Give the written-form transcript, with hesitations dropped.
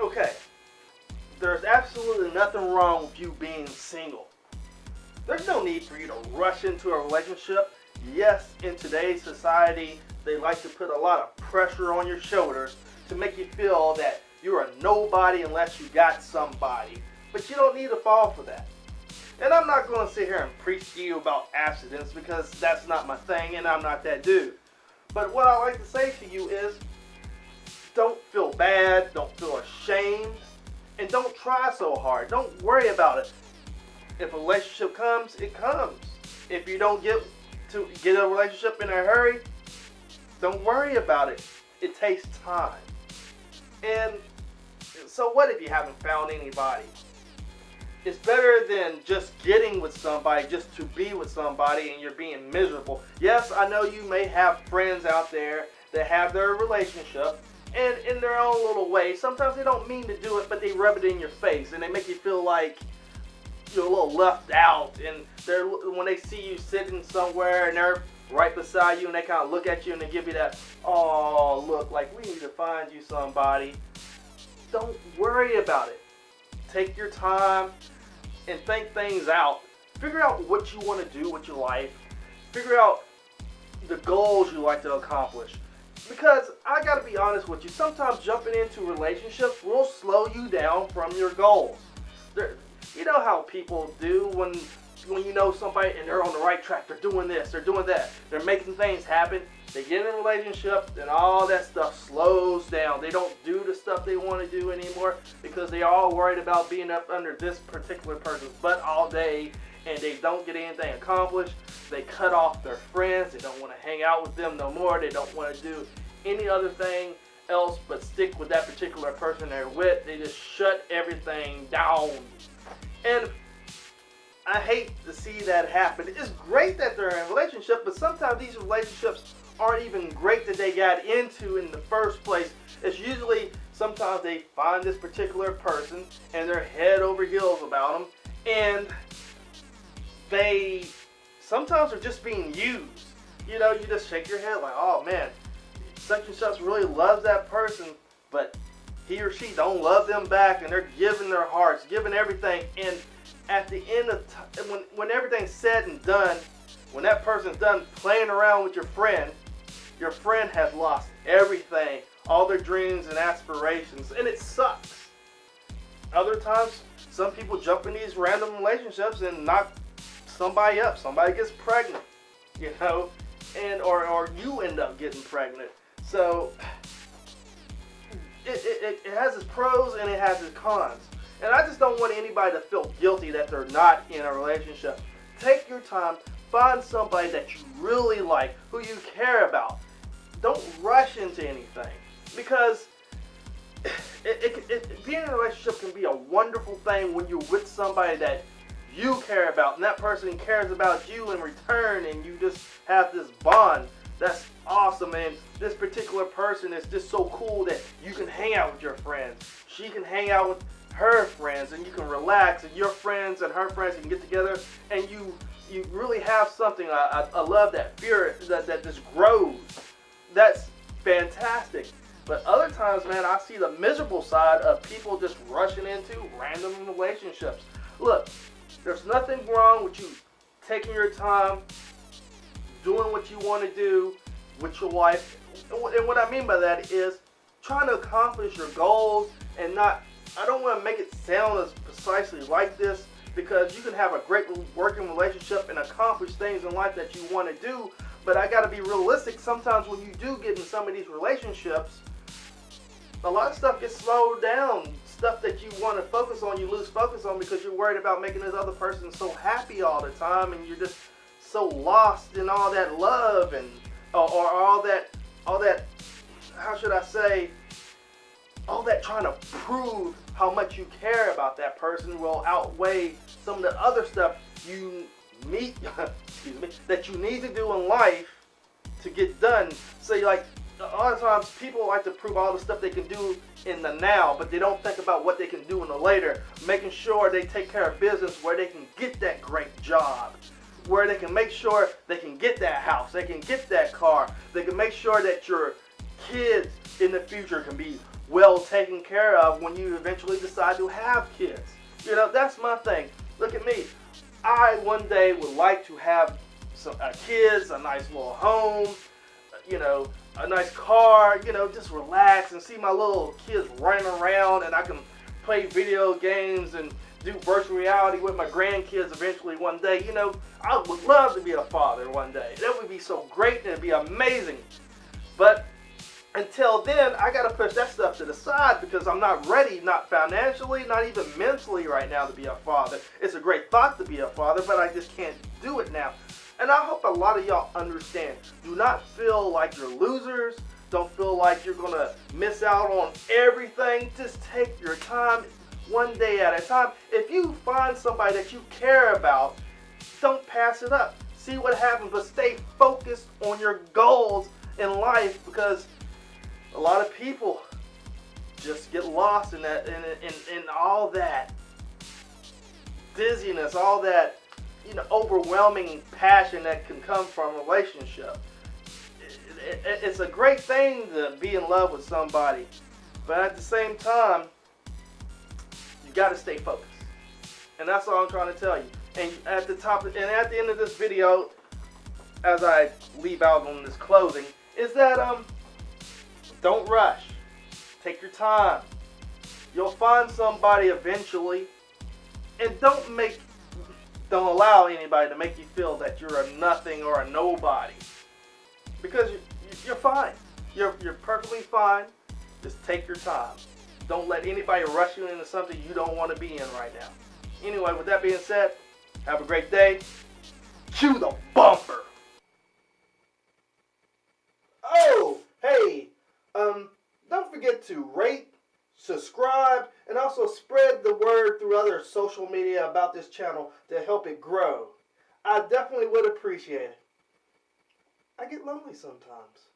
Okay, there's absolutely nothing wrong with you being single. There's no need for you to rush into a relationship. Yes, in today's society, they like to put a lot of pressure on your shoulders to make you feel that you're a nobody unless you got somebody. But you don't need to fall for that. And I'm not going to sit here and preach to you about abstinence because that's not my thing and I'm not that dude. But what I like to say to you is, don't feel bad, don't feel ashamed, and don't try so hard. Don't worry about it. If a relationship comes, it comes. If you don't get a relationship in a hurry, don't worry about it. It takes time. And so what if you haven't found anybody? It's better than just getting with somebody just to be with somebody and you're being miserable. Yes, I know you may have friends out there that have their relationship, and in their own little way, sometimes they don't mean to do it, but they rub it in your face and they make you feel like you're a little left out. And when they see you sitting somewhere and they're right beside you and they kind of look at you and they give you that, oh, look, like we need to find you somebody. Don't worry about it. Take your time and think things out. Figure out what you want to do with your life. Figure out the goals you like to accomplish. Because I gotta be honest with you, sometimes jumping into relationships will slow you down from your goals. You know how people do when you know somebody and they're on the right track, they're doing this, they're doing that, they're making things happen, they get in a relationship and all that stuff slows down. They don't do the stuff they want to do anymore because they are all worried about being up under this particular person's butt all day and they don't get anything accomplished. They cut off their friends, they don't want to hang out with them no more, they don't want to do any other thing else but stick with that particular person they're with. They just shut everything down. And I hate to see that happen. It's great that they're in a relationship, but sometimes these relationships aren't even great that they got into in the first place. It's usually sometimes they find this particular person and they're head over heels about them, and they sometimes are just being used. You know, you just shake your head like, oh man, such and such really loves that person, but he or she don't love them back, and they're giving their hearts, giving everything, and at the end of when everything's said and done, when that person's done playing around with your friend has lost everything, all their dreams and aspirations, and it sucks. Other times, some people jump in these random relationships and knock somebody up. Somebody gets pregnant, you know, and or you end up getting pregnant. So it has its pros and it has its cons. And I just don't want anybody to feel guilty that they're not in a relationship. Take your time, find somebody that you really like, who you care about. Don't rush into anything, because being in a relationship can be a wonderful thing when you're with somebody that you care about and that person cares about you in return, and you just have this bond. That's awesome, and this particular person is just so cool that you can hang out with your friends. She can hang out with her friends, and you can relax, and your friends and her friends can get together, and you really have something. I love that fear that just grows. That's fantastic. But other times, man, I see the miserable side of people just rushing into random relationships. Look, there's nothing wrong with you taking your time, doing what you want to do with your life. And what I mean by that is trying to accomplish your goals, and not, I don't want to make it sound as precisely like this, because you can have a great working relationship and accomplish things in life that you want to do, but I got to be realistic. Sometimes when you do get in some of these relationships, a lot of stuff gets slowed down. Stuff that you want to focus on, you lose focus on because you're worried about making this other person so happy all the time, and you're just so lost in all that love and or all that how should I say, all that trying to prove how much you care about that person will outweigh some of the other stuff you need that you need to do in life to get done. So like, a lot of times people like to prove all the stuff they can do in the now, but they don't think about what they can do in the later, making sure they take care of business where they can get that great job, where they can make sure they can get that house, they can get that car, they can make sure that your kids in the future can be well taken care of when you eventually decide to have kids. You know, that's my thing. Look at me. I one day would like to have some kids, a nice little home, you know, a nice car, you know, just relax and see my little kids running around, and I can play video games and do virtual reality with my grandkids eventually one day. You know, I would love to be a father one day. That would be so great and it'd be amazing. But until then, I gotta push that stuff to the side because I'm not ready, not financially, not even mentally right now to be a father. It's a great thought to be a father, but I just can't do it now. And I hope a lot of y'all understand. Do not feel like you're losers. Don't feel like you're gonna miss out on everything. Just take your time one day at a time. If you find somebody that you care about, don't pass it up. See what happens, but stay focused on your goals in life, because a lot of people just get lost in that, in all that dizziness, all that, you know, overwhelming passion that can come from a relationship. It's a great thing to be in love with somebody, but at the same time, you got to stay focused, and that's all I'm trying to tell you. And at the end of this video, as I leave out on this closing, is that don't rush. Take your time. You'll find somebody eventually, and don't allow anybody to make you feel that you're a nothing or a nobody, because you're fine. You're perfectly fine. Just take your time. Don't let anybody rush you into something you don't want to be in right now. Anyway, with that being said, have a great day. Cue the bumper. Oh, hey, don't forget to rate, subscribe, and also spread the word through other social media about this channel to help it grow. I definitely would appreciate it. I get lonely sometimes.